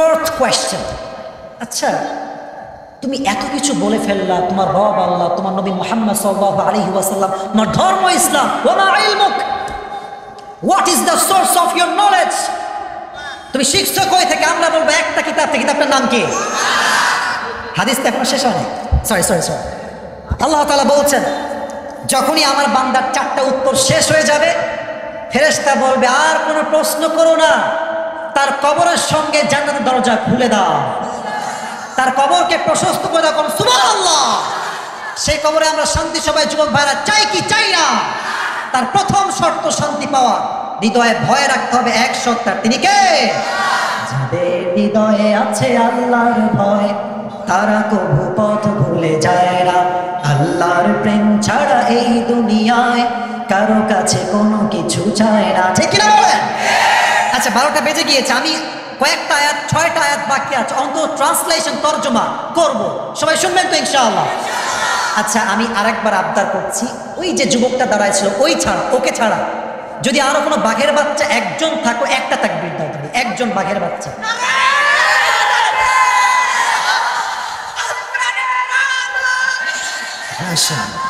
Fourth question, আচ্ছা তুমি এত কিছু বলে ফেললা, তোমার রব আল্লাহ, তোমার নবী মুহাম্মদ সাল্লাল্লাহু আলাইহি ওয়াসাল্লাম, তোমার ধর্ম ইসলাম, ওয়া মা ইলমুক, what is the source of your knowledge? তুমি শিখছো কই থেকে? আমরা বলবো একটা কিতাব থেকে। কিতাবটার নাম কি? হাদিস তো এখন শেষ হয়নি। সরি, আল্লাহ তাআলা বলছেন, যখনই আমার বান্দার চারটা উত্তর শেষ হয়ে যাবে, ফেরেশতা বলবে আর কোনো প্রশ্ন করো না, তার কবরের সঙ্গে জান্নাতের দরজা খুলে দাও, তার কবরকে প্রশস্ত করে দাও। সুবহানাল্লাহ। সেই কবরে আমরা শান্তি, সবাই যুবক ভাইরা চাই কি চাই না? তার প্রথম শর্ত শান্তি পাওয়া, হৃদয়ে ভয় রাখতে হবে এক সত্তার। তিনি কে? যাদের হৃদয়ে আছে আল্লাহর ভয়, তারা কবু পথ ভুলে যায় না। আল্লাহর প্রেম ছাড়া এই দুনিয়ায় কারো কাছে কোনো কিছু চায় না। ঠিক কিনা বলেন? আচ্ছা 12টা বেজে গিয়েছে, আমি কয়েকটা আয়াত, 6টা আয়াত বাকি আছে, অন্তত ট্রান্সলেশন তর্জমা করব, সবাই শুনবেন তো ইনশাআল্লাহ? আচ্ছা আমি আরেকবার আবদার করছি, ওই যে যুবকটা দাঁড়ায় ছিল ওই ছাড়া, ওকে ছাড়া যদি আরো কোনো বাঘের বাচ্চা একজন থাকো, একটা তাকবীর দাও তুমি, একজন বাঘের বাচ্চা। মাশাআল্লাহ।